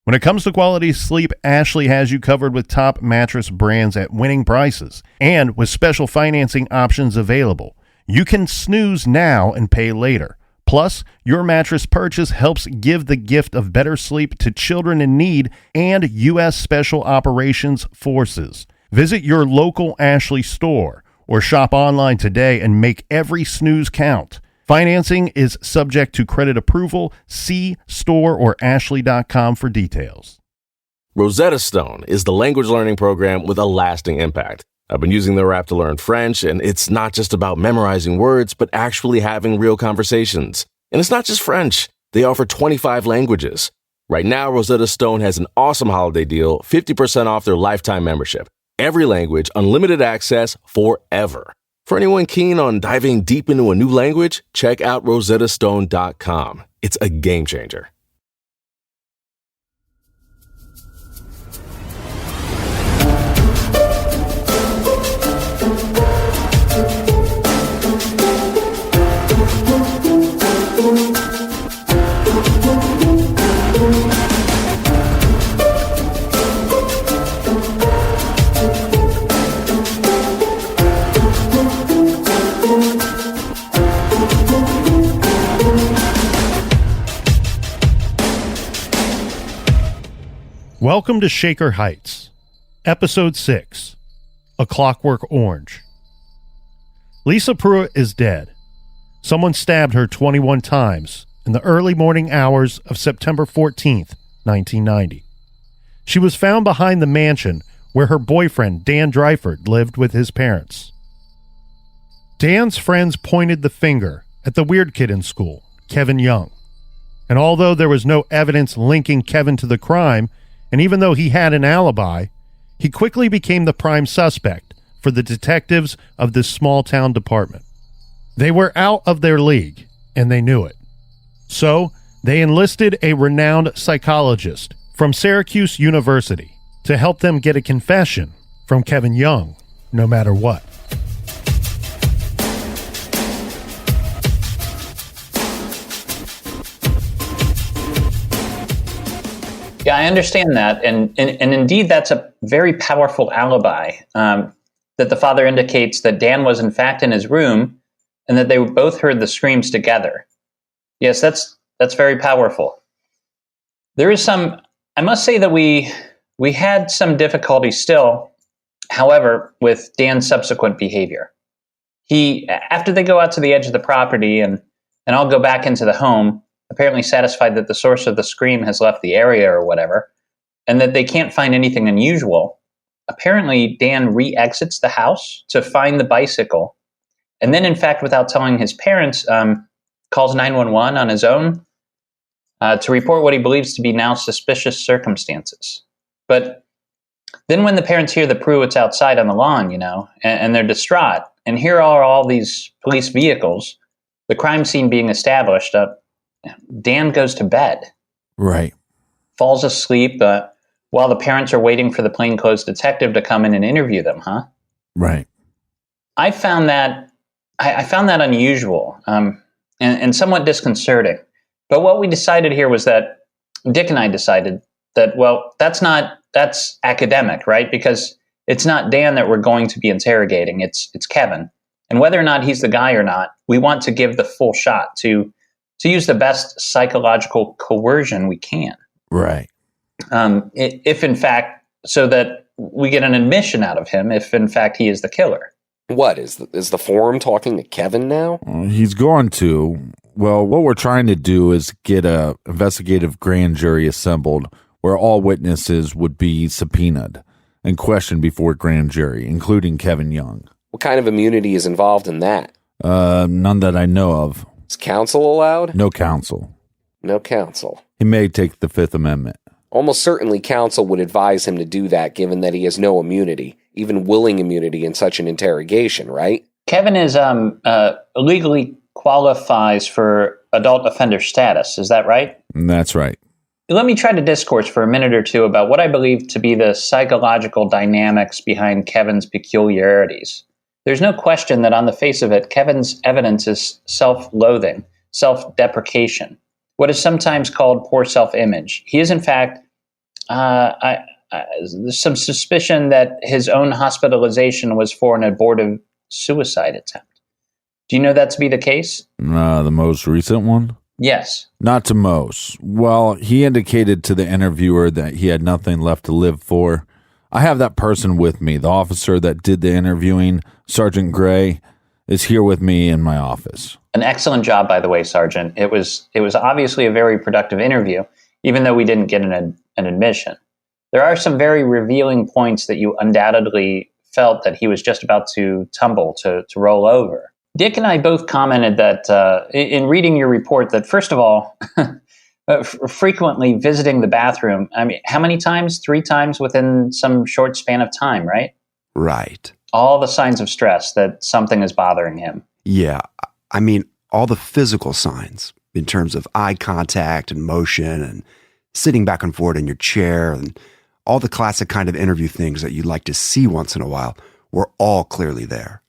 When it comes to quality sleep, Ashley has you covered with top mattress brands at winning prices and with special financing options available. You can snooze now and pay later. Plus, your mattress purchase helps give the gift of better sleep to children in need and U.S. Special Operations Forces. Visit your local Ashley store or shop online today and make every snooze count. Financing is subject to credit approval. See store or ashley.com for details. Rosetta Stone is the language learning program with a lasting impact. I've been using their app to learn French, and it's not just about memorizing words, but actually having real conversations. And it's not just French. They offer 25 languages. Right now, Rosetta Stone has an awesome holiday deal, 50% off their lifetime membership. Every language, unlimited access forever. For anyone keen on diving deep into a new language, check out rosettastone.com. It's a game changer. Welcome to Shaker Heights, Episode 6, A Clockwork Orange. Lisa Pruett is dead. Someone stabbed her 21 times in the early morning hours of September 14th, 1990. She was found behind the mansion where her boyfriend, Dan Dryford, lived with his parents. Dan's friends pointed the finger at the weird kid in school, Kevin Young. And although there was no evidence linking Kevin to the crime, and even though he had an alibi, he quickly became the prime suspect for the detectives of this small-town department. They were out of their league, and they knew it. So, they enlisted a renowned psychologist from Syracuse University to help them get a confession from Kevin Young, no matter what. Yeah, I understand that. And indeed, that's a very powerful alibi that the father indicates that Dan was in fact in his room and that they both heard the screams together. Yes, that's very powerful. There is I must say that we had some difficulty still, however, with Dan's subsequent behavior. After they go out to the edge of the property and I'll go back into the home, apparently satisfied that the source of the scream has left the area or whatever, and that they can't find anything unusual. Apparently, Dan re-exits the house to find the bicycle, and then, in fact, without telling his parents, calls 911 on his own to report what he believes to be now suspicious circumstances. But then when the parents hear the Pruitts outside on the lawn, and they're distraught, and here are all these police vehicles, the crime scene being established, Dan goes to bed. Right. Falls asleep while the parents are waiting for the plainclothes detective to come in and interview them, huh? Right. I found that unusual and somewhat disconcerting. But what we decided here was that Dick and I decided that, well, that's academic, right? Because it's not Dan that we're going to be interrogating. It's Kevin. And whether or not he's the guy or not, we want to give the full shot to use the best psychological coercion we can. Right. If in fact, so that we get an admission out of him, if in fact he is the killer. What, is the forum talking to Kevin now? He's going to. Well, what we're trying to do is get a investigative grand jury assembled where all witnesses would be subpoenaed and questioned before grand jury, including Kevin Young. What kind of immunity is involved in that? None that I know of. Is counsel allowed? No counsel. No counsel. He may take the Fifth Amendment. Almost certainly counsel would advise him to do that given that he has no immunity, even willing immunity in such an interrogation, right? Kevin is legally qualifies for adult offender status. Is that right? That's right. Let me try to discourse for a minute or two about what I believe to be the psychological dynamics behind Kevin's peculiarities. There's no question that on the face of it, Kevin's evidence is self-loathing, self-deprecation, what is sometimes called poor self-image. He is, in fact, There's some suspicion that his own hospitalization was for an abortive suicide attempt. Do you know that to be the case? The most recent one? Yes. Not to most. Well, he indicated to the interviewer that he had nothing left to live for. I have that person with me. The officer that did the interviewing, Sergeant Gray, is here with me in my office. An excellent job, by the way, Sergeant. It was obviously a very productive interview, even though we didn't get an admission. There are some very revealing points that you undoubtedly felt that he was just about to tumble, to roll over. Dick and I both commented that in reading your report that, first of all, frequently visiting the bathroom, I mean, how many times? 3 times within some short span of time, right? Right. All the signs of stress that something is bothering him. Yeah. I mean, all the physical signs in terms of eye contact and motion and sitting back and forth in your chair and all the classic kind of interview things that you'd like to see once in a while were all clearly there.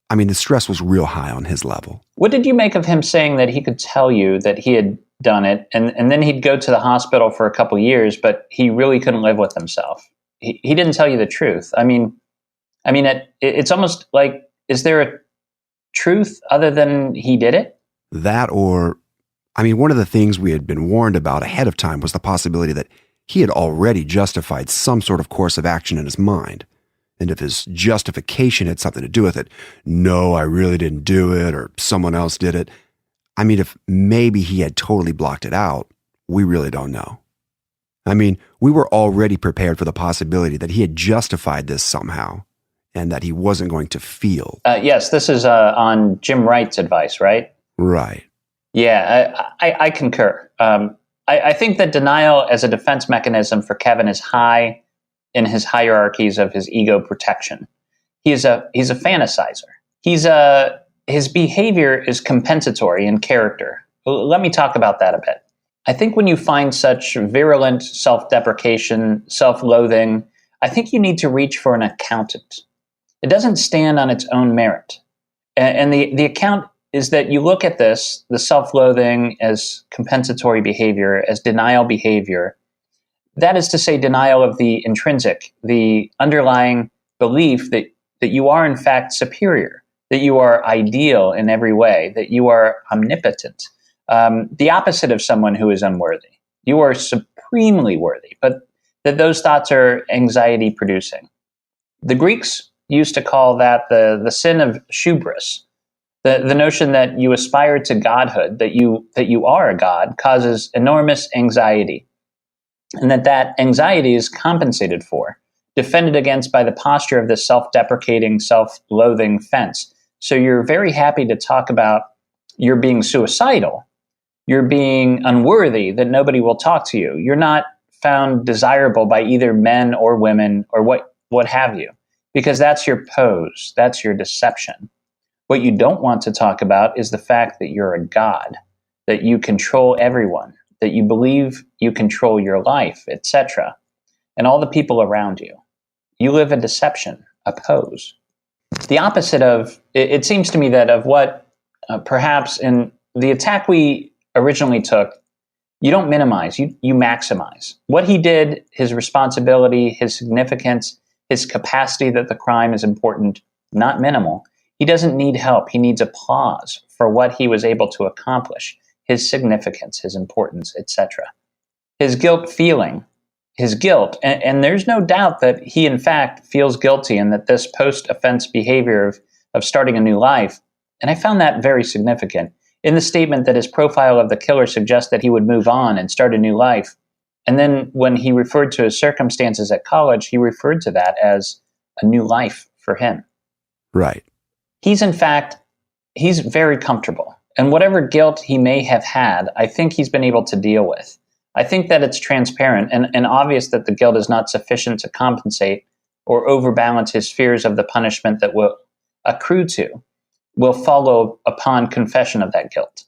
I mean, the stress was real high on his level. What did you make of him saying that he could tell you that he had done it and then he'd go to the hospital for a couple years, but he really couldn't live with himself? He didn't tell you the truth. I mean, it's almost like, is there a truth other than he did it? That or, I mean, one of the things we had been warned about ahead of time was the possibility that he had already justified some sort of course of action in his mind. And if his justification had something to do with it, no, I really didn't do it, or someone else did it. I mean, if maybe he had totally blocked it out, we really don't know. I mean, we were already prepared for the possibility that he had justified this somehow and that he wasn't going to feel. Yes, this is on Jim Wright's advice, right? Right. Yeah, I concur. I think that denial as a defense mechanism for Kevin is high in his hierarchies of his ego protection. He's a fantasizer. His behavior is compensatory in character. Let me talk about that a bit. I think when you find such virulent self-deprecation, self-loathing, I think you need to reach for an accountant. It doesn't stand on its own merit. And the account is that you look at this, the self-loathing as compensatory behavior, as denial behavior. That is to say, denial of the intrinsic, the underlying belief that you are in fact superior, that you are ideal in every way, that you are omnipotent, the opposite of someone who is unworthy. You are supremely worthy, but that those thoughts are anxiety producing. The Greeks used to call that the sin of hubris. The notion that you aspire to godhood, that you are a god, causes enormous anxiety, and that anxiety is compensated for, defended against by the posture of this self-deprecating, self-loathing fence. So you're very happy to talk about you're being suicidal, you're being unworthy, that nobody will talk to you. You're not found desirable by either men or women or what have you, because that's your pose, that's your deception. What you don't want to talk about is the fact that you're a god, that you control everyone, that you believe you control your life, etc., and all the people around you. You live a deception, a pose. It's the opposite of, it seems to me, that of what perhaps in the attack we originally took, you don't minimize, you maximize. What he did, his responsibility, his significance, his capacity that the crime is important, not minimal. He doesn't need help. He needs applause for what he was able to accomplish, his significance, his importance, etc. His guilt feeling, his guilt, and there's no doubt that he in fact feels guilty and that this post-offense behavior of starting a new life, and I found that very significant. In the statement that his profile of the killer suggests that he would move on and start a new life, and then when he referred to his circumstances at college, he referred to that as a new life for him. Right. He's very comfortable. And whatever guilt he may have had, I think he's been able to deal with. I think that it's transparent and obvious that the guilt is not sufficient to compensate or overbalance his fears of the punishment that will follow upon confession of that guilt.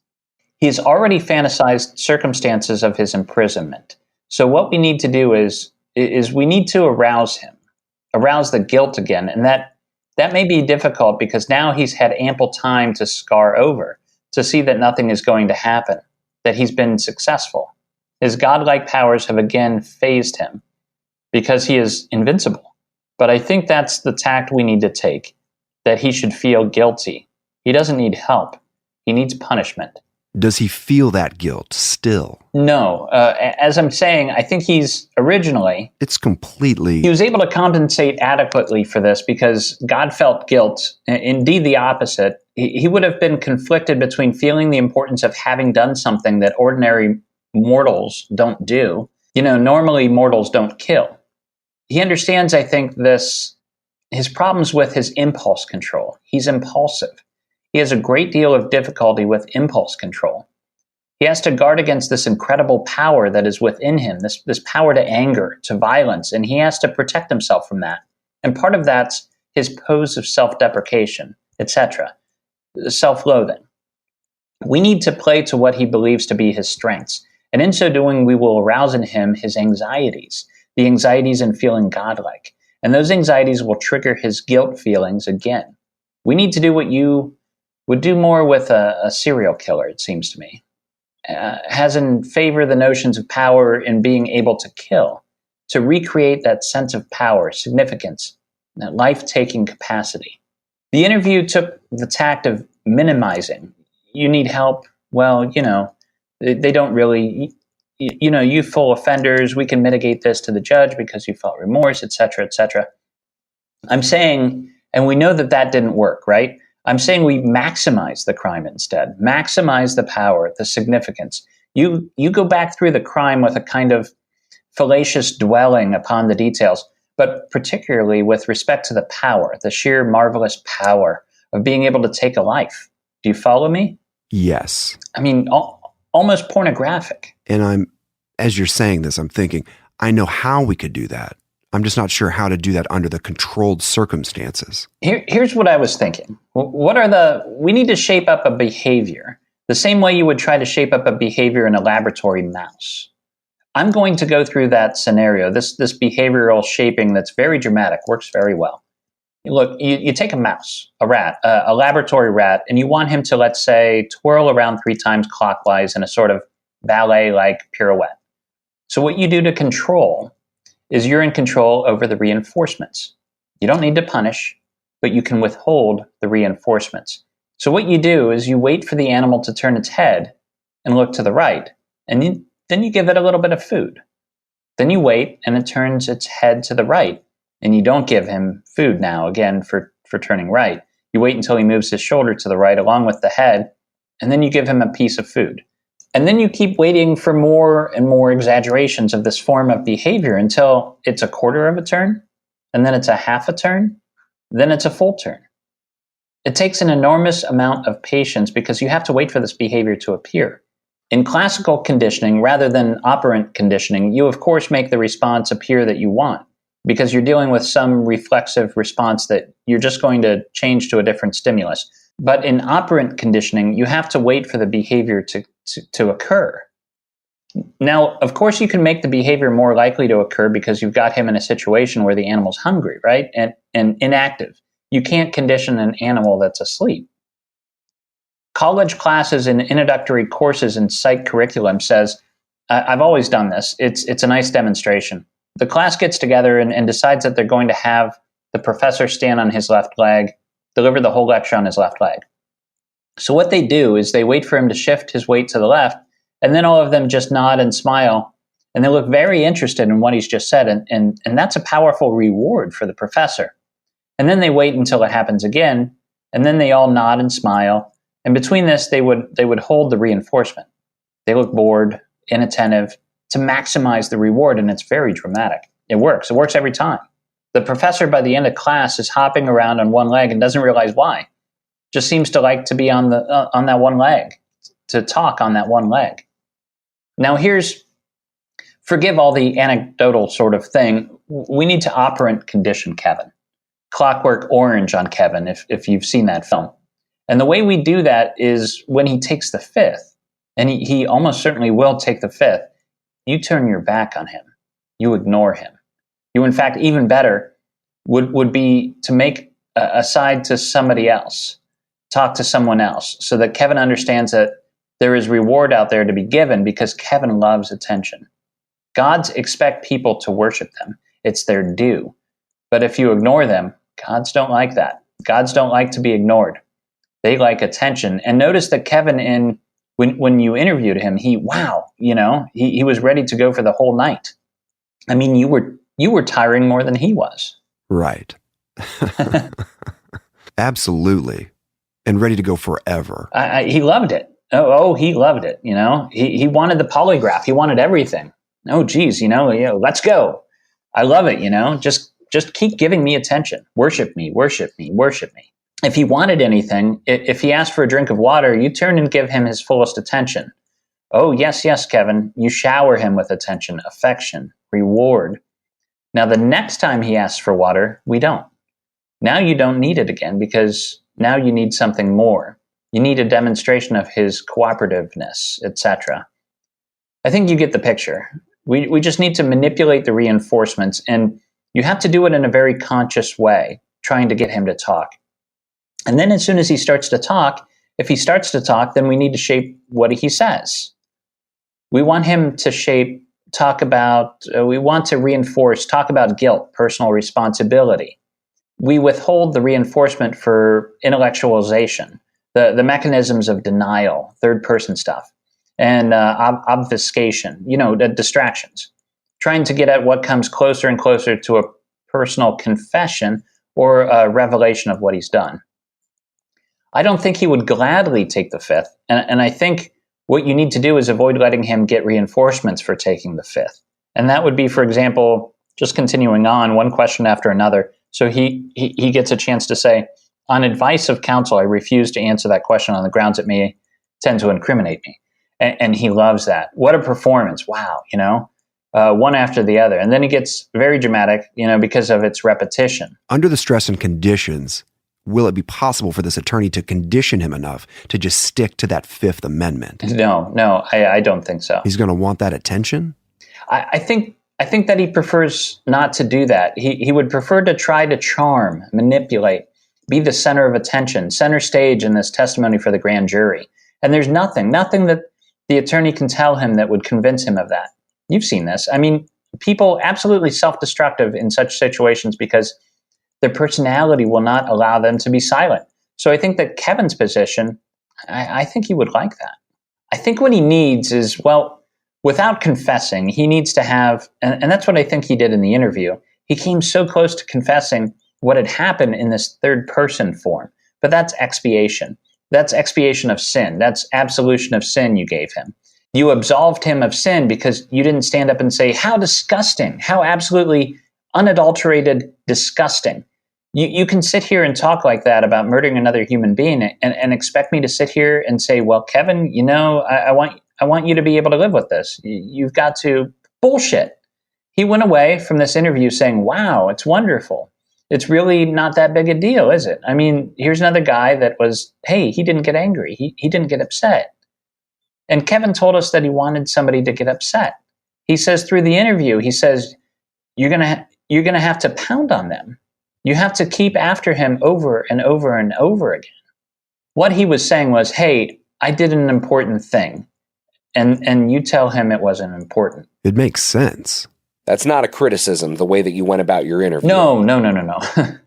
He's already fantasized circumstances of his imprisonment. So what we need to do is we need to arouse him, arouse the guilt again. And that may be difficult because now he's had ample time to scar over, to see that nothing is going to happen, that he's been successful. His godlike powers have again phased him. because he is invincible. But I think that's the tact we need to take, that he should feel guilty. He doesn't need help. He needs punishment. Does he feel that guilt still? No. As I'm saying, I think he's originally... It's completely... He was able to compensate adequately for this because God felt guilt. Indeed, the opposite. He would have been conflicted between feeling the importance of having done something that ordinary mortals don't do. Normally mortals don't kill. He understands, I think, his problems with his impulse control. He's impulsive. He has a great deal of difficulty with impulse control. He has to guard against this incredible power that is within him, this power to anger, to violence, and he has to protect himself from that. And part of that's his pose of self-deprecation, etc., self-loathing. We need to play to what he believes to be his strengths, and in so doing, we will arouse in him his anxieties, the anxieties in feeling godlike, and those anxieties will trigger his guilt feelings again. We need to do what you would do more with a serial killer, it seems to me. Has in favor the notions of power in being able to kill, to recreate that sense of power, significance, that life-taking capacity. The interview took the tact of minimizing. You need help? Well, they don't really, youthful offenders, we can mitigate this to the judge because you felt remorse, etc., etc. I'm saying, and we know that didn't work, right? I'm saying we maximize the crime instead, maximize the power, the significance. You go back through the crime with a kind of fallacious dwelling upon the details, but particularly with respect to the power, the sheer marvelous power of being able to take a life. Do you follow me? Yes. I mean, almost pornographic. And as you're saying this, I'm thinking, I know how we could do that. I'm just not sure how to do that under the controlled circumstances. Here's what I was thinking. We need to shape up a behavior the same way you would try to shape up a behavior in a laboratory mouse. I'm going to go through that scenario, this behavioral shaping that's very dramatic, works very well. Look, you take a mouse, a rat, a laboratory rat, and you want him to, let's say, twirl around 3 times clockwise in a sort of ballet-like pirouette. So what you do to control is you're in control over the reinforcements. You don't need to punish, but you can withhold the reinforcements. So what you do is you wait for the animal to turn its head and look to the right, and then you give it a little bit of food. Then you wait, and it turns its head to the right, and you don't give him food now, again, for turning right. You wait until he moves his shoulder to the right along with the head, and then you give him a piece of food. And then you keep waiting for more and more exaggerations of this form of behavior until it's a quarter of a turn, and then it's a half a turn, then it's a full turn. It takes an enormous amount of patience because you have to wait for this behavior to appear. In classical conditioning, rather than operant conditioning, you of course make the response appear that you want because you're dealing with some reflexive response that you're just going to change to a different stimulus. But in operant conditioning, you have to wait for the behavior to occur. Now, of course, you can make the behavior more likely to occur because you've got him in a situation where the animal's hungry, right? And inactive. You can't condition an animal that's asleep. College classes and introductory courses in psych curriculum says, I've always done this. It's a nice demonstration. The class gets together and decides that they're going to have the professor stand on his left leg, deliver the whole lecture on his left leg. So what they do is they wait for him to shift his weight to the left, and then all of them just nod and smile, and they look very interested in what he's just said, and that's a powerful reward for the professor. And then they wait until it happens again, and then they all nod and smile, and between this, they would hold the reinforcement. They look bored, inattentive, to maximize the reward, and it's very dramatic. It works. It works every time. The professor, by the end of class, is hopping around on one leg and doesn't realize why. Just seems to like to be on that one leg, to talk on that one leg. Now forgive all the anecdotal sort of thing. We need to operant condition Kevin. Clockwork Orange on Kevin, if you've seen that film. And the way we do that is when he takes the fifth, and he almost certainly will take the fifth, you turn your back on him. You ignore him. You, in fact, even better, would be to make a side to somebody else, talk to someone else, so that Kevin understands that there is reward out there to be given because Kevin loves attention. Gods expect people to worship them, It's their due. But if you ignore them, gods don't like that. Gods don't like to be ignored. They like attention. And notice that Kevin, when you interviewed him, he was ready to go for the whole night. I mean, you were tiring more than he was. Right. Absolutely. And ready to go forever. He loved it. He loved it. He wanted the polygraph. He wanted everything. Oh, geez, let's go. I love it. Just keep giving me attention. Worship me, worship me, worship me. If he wanted anything, if he asked for a drink of water, you turn and give him his fullest attention. Oh, yes, Kevin. You shower him with attention, affection, reward. Now, the next time he asks for water, we don't. Now you don't need it again because now you need something more. You need a demonstration of his cooperativeness, etc. I think you get the picture. We just need to manipulate the reinforcements, and you have to do it in a very conscious way, trying to get him to talk. And then as soon as he starts to talk, if he starts to talk, then we need to shape what he says. We want him to we want to reinforce, talk about guilt, personal responsibility. We withhold the reinforcement for intellectualization, the mechanisms of denial, third-person stuff, and obfuscation, the distractions, trying to get at what comes closer and closer to a personal confession or a revelation of what he's done. I don't think he would gladly take the fifth, and I think what you need to do is avoid letting him get reinforcements for taking the fifth. And that would be, for example, just continuing on one question after another. So he gets a chance to say, on advice of counsel, I refuse to answer that question on the grounds it may tend to incriminate me. And he loves that. What a performance. Wow. One after the other. And then he gets very dramatic, because of its repetition. Under the stress and conditions, will it be possible for this attorney to condition him enough to just stick to that Fifth Amendment? No, I don't think so. He's going to want that attention? I think that he prefers not to do that. He would prefer to try to charm, manipulate, be the center of attention, center stage in this testimony for the grand jury. And there's nothing that the attorney can tell him that would convince him of that. You've seen this. I mean, people absolutely self-destructive in such situations because their personality will not allow them to be silent. So I think that Kevin's position, I think he would like that. I think what he needs is, without confessing, he needs to have, and that's what I think he did in the interview. He came so close to confessing what had happened in this third person form. But that's expiation. That's expiation of sin. That's absolution of sin you gave him. You absolved him of sin because you didn't stand up and say, how disgusting, how absolutely unadulterated disgusting. You can sit here and talk like that about murdering another human being and expect me to sit here and say, well, Kevin, I want you to be able to live with this. You've got to bullshit. He went away from this interview saying, wow, it's wonderful. It's really not that big a deal, is it? I mean, here's another guy that was, hey, he didn't get angry. He didn't get upset. And Kevin told us that he wanted somebody to get upset. He says through the interview, he says, you're gonna have to pound on them. You have to keep after him over and over and over again. What he was saying was, hey, I did an important thing. And you tell him it wasn't important. It makes sense. That's not a criticism, the way that you went about your interview. No.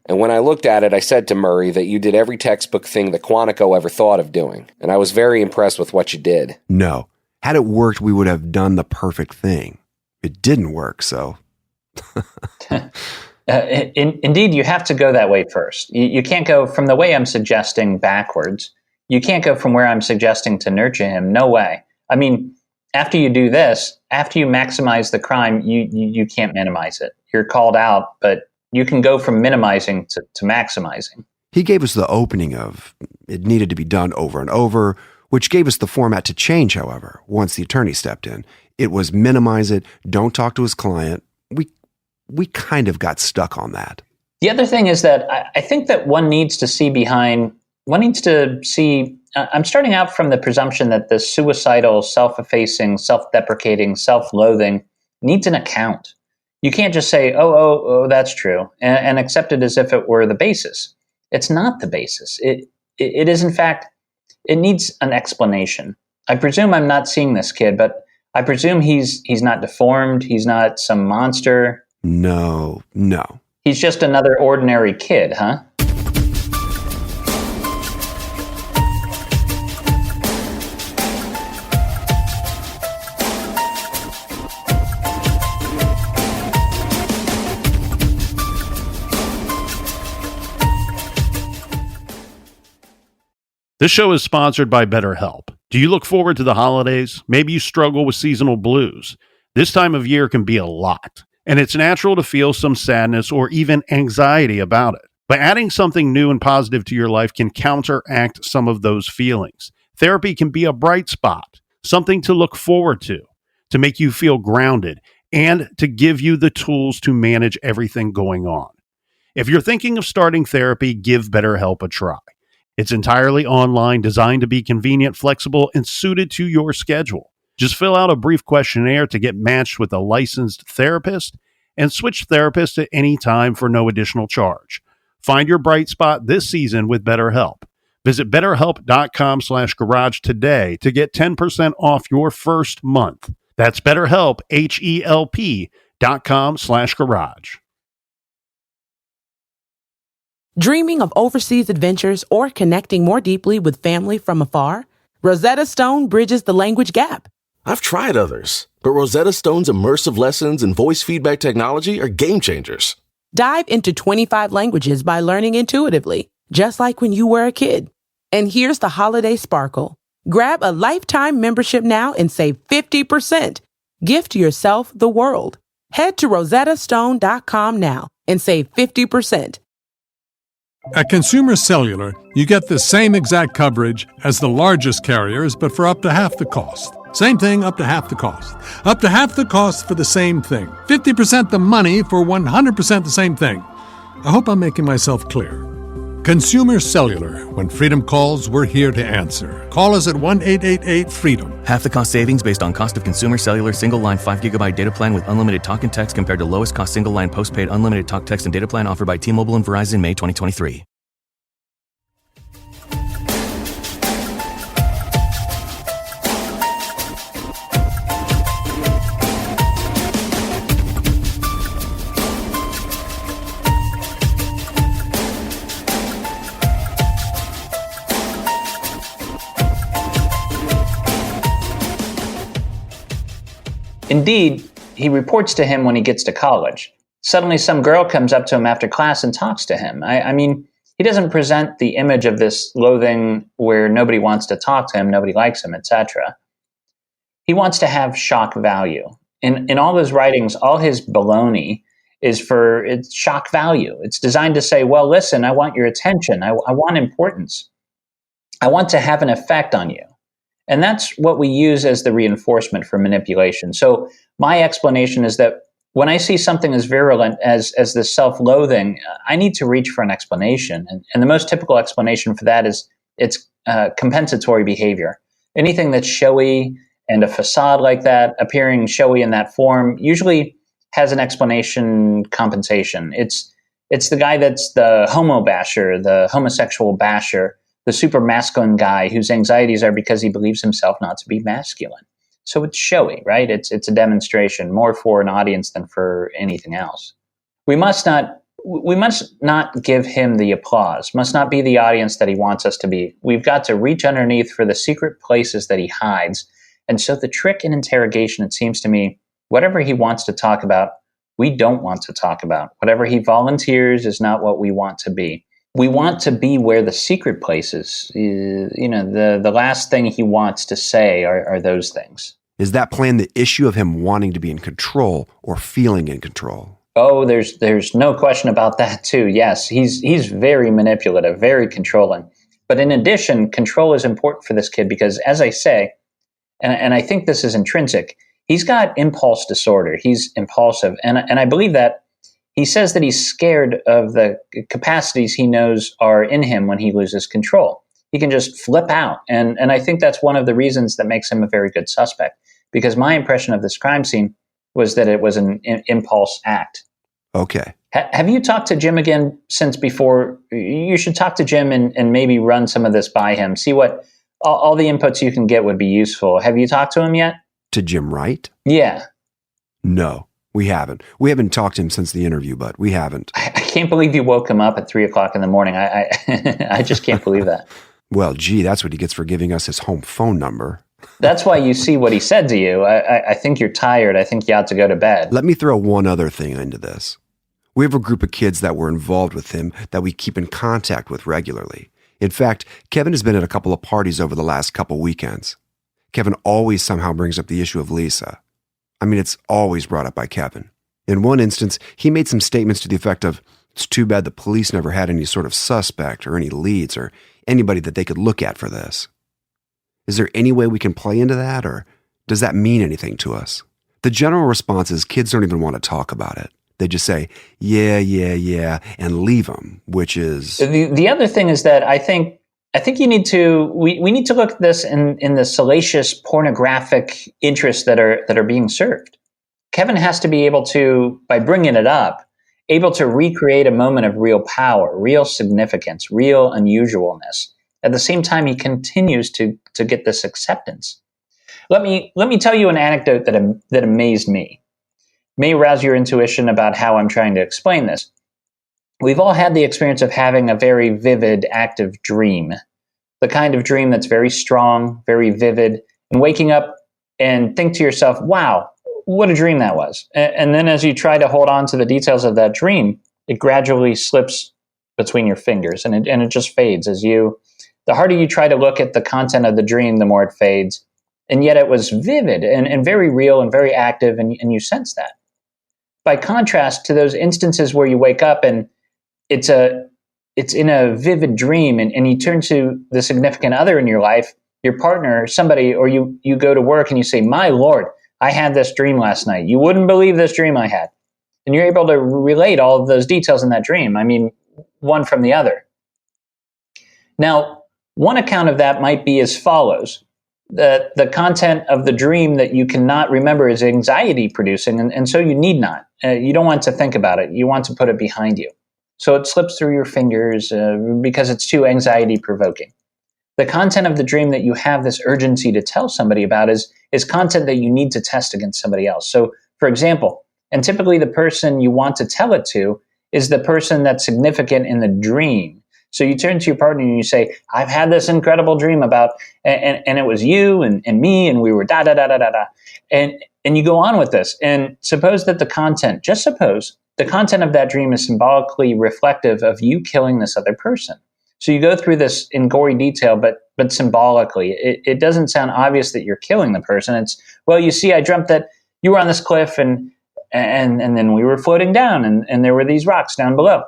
And when I looked at it, I said to Murray that you did every textbook thing that Quantico ever thought of doing. And I was very impressed with what you did. No. Had it worked, we would have done the perfect thing. It didn't work, so... Indeed, you have to go that way first. You can't go from the way I'm suggesting backwards. You can't go from where I'm suggesting to nurture him. No way. I mean, after you do this, after you maximize the crime, you can't minimize it. You're called out, but you can go from minimizing to maximizing. He gave us the opening of it needed to be done over and over, which gave us the format to change, however, once the attorney stepped in. It was minimize it, don't talk to his client. We kind of got stuck on that. The other thing is that I think that one needs to see, I'm starting out from the presumption that the suicidal, self-effacing, self-deprecating, self-loathing needs an account. You can't just say, oh, that's true, and accept it as if it were the basis. It's not the basis. It is, in fact, it needs an explanation. I presume I'm not seeing this kid, but I presume he's not deformed. He's not some monster. No. He's just another ordinary kid, huh? This show is sponsored by BetterHelp. Do you look forward to the holidays? Maybe you struggle with seasonal blues. This time of year can be a lot, and it's natural to feel some sadness or even anxiety about it. But adding something new and positive to your life can counteract some of those feelings. Therapy can be a bright spot, something to look forward to make you feel grounded, and to give you the tools to manage everything going on. If you're thinking of starting therapy, give BetterHelp a try. It's entirely online, designed to be convenient, flexible, and suited to your schedule. Just fill out a brief questionnaire to get matched with a licensed therapist and switch therapists at any time for no additional charge. Find your bright spot this season with BetterHelp. Visit BetterHelp.com/garage today to get 10% off your first month. That's BetterHelp, HELP.com/garage. Dreaming of overseas adventures or connecting more deeply with family from afar? Rosetta Stone bridges the language gap. I've tried others, but Rosetta Stone's immersive lessons and voice feedback technology are game changers. Dive into 25 languages by learning intuitively, just like when you were a kid. And here's the holiday sparkle. Grab a lifetime membership now and save 50%. Gift yourself the world. Head to rosettastone.com now and save 50%. At Consumer Cellular, you get the same exact coverage as the largest carriers, but for up to half the cost. Same thing, up to half the cost. Up to half the cost for the same thing. 50% the money for 100% the same thing. I hope I'm making myself clear. Consumer Cellular. When freedom calls, we're here to answer. Call us at 1-888-FREEDOM. Half the cost savings based on cost of Consumer Cellular single-line 5GB data plan with unlimited talk and text compared to lowest cost single-line postpaid unlimited talk, text, and data plan offered by T-Mobile and Verizon May 2023. Indeed, he reports to him when he gets to college. Suddenly, some girl comes up to him after class and talks to him. I mean, he doesn't present the image of this loathing where nobody wants to talk to him, nobody likes him, etc. He wants to have shock value. In all his writings, all his baloney is for its shock value. It's designed to say, well, listen, I want your attention. I want importance. I want to have an effect on you. And that's what we use as the reinforcement for manipulation. So my explanation is that when I see something as virulent as this self-loathing, I need to reach for an explanation. And the most typical explanation for that is it's compensatory behavior. Anything that's showy and a facade like that, appearing showy in that form, usually has an explanation compensation. It's the guy that's the homo basher, the homosexual basher, the super masculine guy whose anxieties are because he believes himself not to be masculine. So it's showy, right? It's a demonstration, more for an audience than for anything else. We must not give him the applause, must not be the audience that he wants us to be. We've got to reach underneath for the secret places that he hides. And so the trick in interrogation, it seems to me, whatever he wants to talk about, we don't want to talk about. Whatever he volunteers is not what we want to be. We want to be where the secret places, the last thing he wants to say are those things. Is that plan the issue of him wanting to be in control or feeling in control? Oh, there's no question about that too. Yes, he's very manipulative, very controlling. But in addition, control is important for this kid because, as I say, and I think this is intrinsic, he's got impulse disorder. He's impulsive. And I believe that he says that he's scared of the capacities he knows are in him when he loses control. He can just flip out. And I think that's one of the reasons that makes him a very good suspect. Because my impression of this crime scene was that it was an impulse act. Okay. Have you talked to Jim again since before? You should talk to Jim and maybe run some of this by him. See what all the inputs you can get would be useful. Have you talked to him yet? To Jim Wright? Yeah. No. We haven't. We haven't talked to him since the interview, but we haven't. I can't believe you woke him up at 3:00 in the morning. I just can't believe that. Well, gee, that's what he gets for giving us his home phone number. That's why you see what he said to you. I think you're tired. I think you ought to go to bed. Let me throw one other thing into this. We have a group of kids that were involved with him that we keep in contact with regularly. In fact, Kevin has been at a couple of parties over the last couple weekends. Kevin always somehow brings up the issue of Lisa. I mean, it's always brought up by Kevin. In one instance, he made some statements to the effect of, it's too bad the police never had any sort of suspect or any leads or anybody that they could look at for this. Is there any way we can play into that, or does that mean anything to us? The general response is kids don't even want to talk about it. They just say, yeah, and leave them, which is... The other thing is that I think you need to, we need to look at this in the salacious pornographic interests that are being served. Kevin has to be able to, by bringing it up, able to recreate a moment of real power, real significance, real unusualness. At the same time, he continues to get this acceptance. Let me tell you an anecdote that amazed me. May rouse your intuition about how I'm trying to explain this. We've all had the experience of having a very vivid, active dream. The kind of dream that's very strong, very vivid, and waking up and think to yourself, wow, what a dream that was. And then as you try to hold on to the details of that dream, it gradually slips between your fingers and it just fades. The harder you try to look at the content of the dream, the more it fades. And yet it was vivid and very real and very active, and you sense that. By contrast to those instances where you wake up and it's in a vivid dream and you turn to the significant other in your life, your partner, somebody, or you go to work and you say, my Lord, I had this dream last night. You wouldn't believe this dream I had. And you're able to relate all of those details in that dream. I mean, one from the other. Now, one account of that might be as follows. The content of the dream that you cannot remember is anxiety producing, and so you need not. You don't want to think about it. You want to put it behind you. So it slips through your fingers because it's too anxiety provoking. The content of the dream that you have this urgency to tell somebody about is content that you need to test against somebody else. So, for example, and typically the person you want to tell it to is the person that's significant in the dream. So you turn to your partner and you say, I've had this incredible dream about, and it was you and me, and we were da-da-da-da-da-da. And you go on with this. And suppose that the content of that dream is symbolically reflective of you killing this other person. So you go through this in gory detail, but symbolically. It doesn't sound obvious that you're killing the person. It's, well, you see, I dreamt that you were on this cliff and then we were floating down and there were these rocks down below.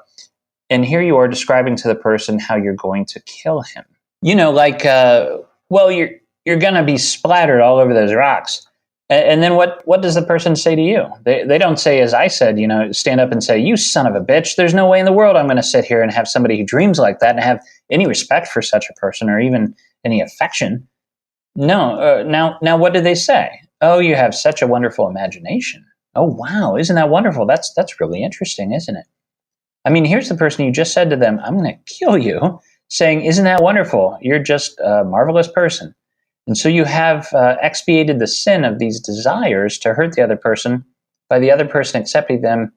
And here you are describing to the person how you're going to kill him. You know, like, well, you're going to be splattered all over those rocks. And then what does the person say to you? They don't say, as I said, stand up and say, you son of a bitch, there's no way in the world I'm going to sit here and have somebody who dreams like that and have any respect for such a person or even any affection. No. Now, what do they say? Oh, you have such a wonderful imagination. Oh, wow. Isn't that wonderful? That's really interesting, isn't it? I mean, here's the person you just said to them, I'm going to kill you, saying, isn't that wonderful? You're just a marvelous person. And so you have expiated the sin of these desires to hurt the other person by the other person accepting them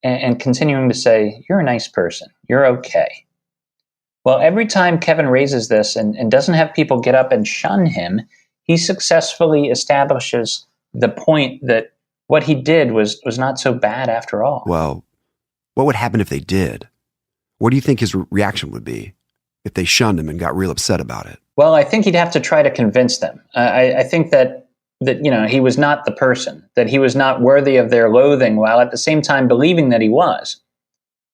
and continuing to say, you're a nice person. You're okay. Well, every time Kevin raises this and doesn't have people get up and shun him, he successfully establishes the point that what he did was not so bad after all. Well, what would happen if they did? What do you think his reaction would be if they shunned him and got real upset about it? Well, I think he'd have to try to convince them. I think that he was not the person, that he was not worthy of their loathing, while at the same time believing that he was.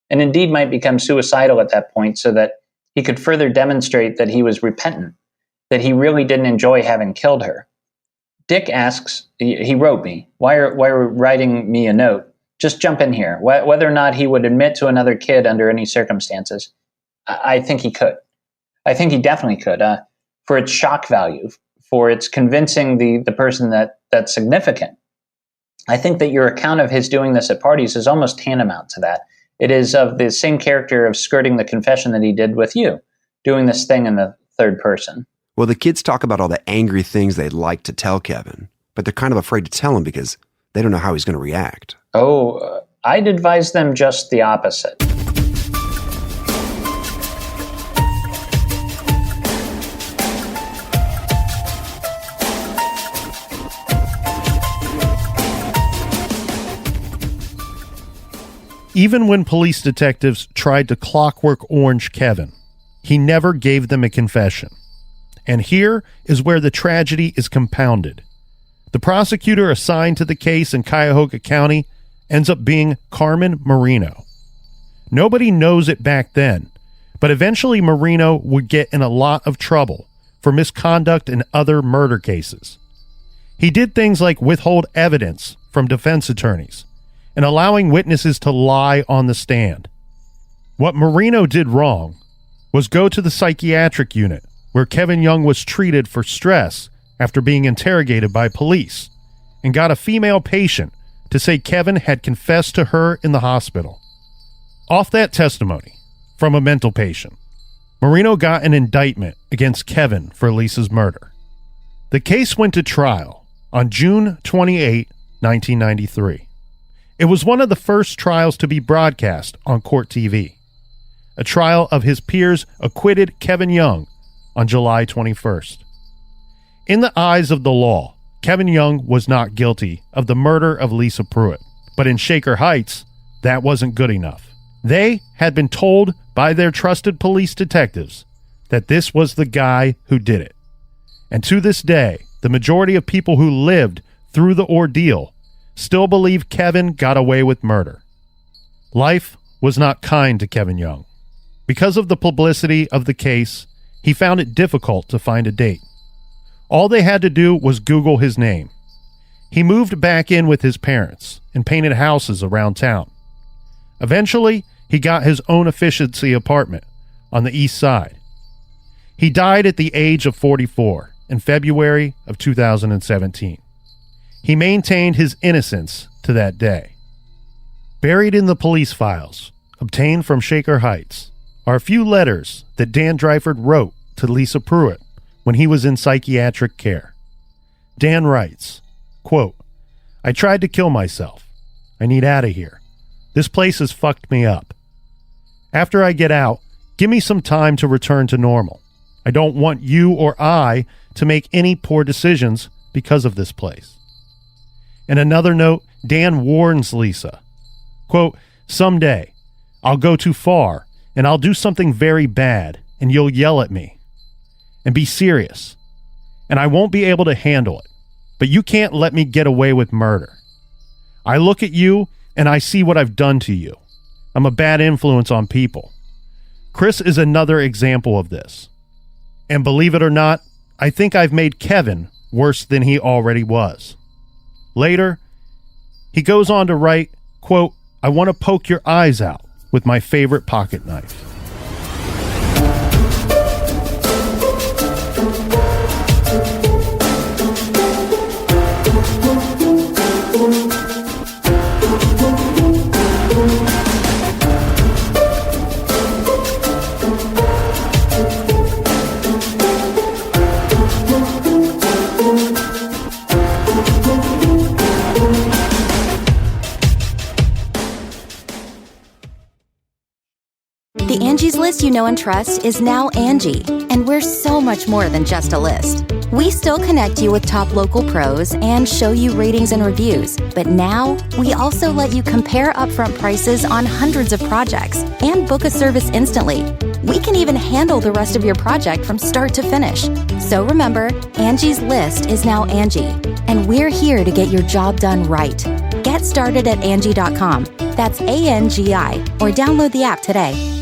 And indeed might become suicidal at that point so that he could further demonstrate that he was repentant, that he really didn't enjoy having killed her. Dick asks, he wrote me, why are writing me a note? Just jump in here. Whether or not he would admit to another kid under any circumstances, I think he could. I think he definitely could, for its shock value, for its convincing the person that's significant. I think that your account of his doing this at parties is almost tantamount to that. It is of the same character of skirting the confession that he did with you, doing this thing in the third person. Well, the kids talk about all the angry things they'd like to tell Kevin, but they're kind of afraid to tell him because they don't know how he's going to react. I'd advise them just the opposite. Even when police detectives tried to clockwork orange Kevin, he never gave them a confession. And here is where the tragedy is compounded. The prosecutor assigned to the case in Cuyahoga County ends up being Carmen Marino. Nobody knows it back then, but eventually Marino would get in a lot of trouble for misconduct in other murder cases. He did things like withhold evidence from defense attorneys and allowing witnesses to lie on the stand. What Marino did wrong was go to the psychiatric unit where Kevin Young was treated for stress after being interrogated by police and got a female patient to say Kevin had confessed to her in the hospital. Off that testimony from a mental patient, Marino got an indictment against Kevin for Lisa's murder. The case went to trial on June 28, 1993. It was one of the first trials to be broadcast on Court TV. A trial of his peers acquitted Kevin Young on July 21st. In the eyes of the law, Kevin Young was not guilty of the murder of Lisa Pruett, but in Shaker Heights, that wasn't good enough. They had been told by their trusted police detectives that this was the guy who did it. And to this day, the majority of people who lived through the ordeal still believe Kevin got away with murder. Life was not kind to Kevin Young. Because of the publicity of the case, he found it difficult to find a date. All they had to do was Google his name. He moved back in with his parents and painted houses around town. Eventually, he got his own efficiency apartment on the east side. He died at the age of 44 in February of 2017. He maintained his innocence to that day. Buried in the police files, obtained from Shaker Heights, are a few letters that Dan Dryford wrote to Lisa Pruett when he was in psychiatric care. Dan writes, quote, "I tried to kill myself. I need out of here. This place has fucked me up. After I get out, give me some time to return to normal. I don't want you or I to make any poor decisions because of this place." In another note, Dan warns Lisa, quote, "Someday, I'll go too far and I'll do something very bad and you'll yell at me. And be serious. And I won't be able to handle it. But you can't let me get away with murder. I look at you and I see what I've done to you. I'm a bad influence on people." Chris is another example of this. And believe it or not, I think I've made Kevin worse than he already was. Later, he goes on to write, quote, "I want to poke your eyes out with my favorite pocket knife." The Angie's List you know and trust is now Angie, and we're so much more than just a list. We still connect you with top local pros and show you ratings and reviews, but now we also let you compare upfront prices on hundreds of projects and book a service instantly. We can even handle the rest of your project from start to finish. So remember, Angie's List is now Angie, and we're here to get your job done right. Get started at Angie.com. That's ANGI, or download the app today.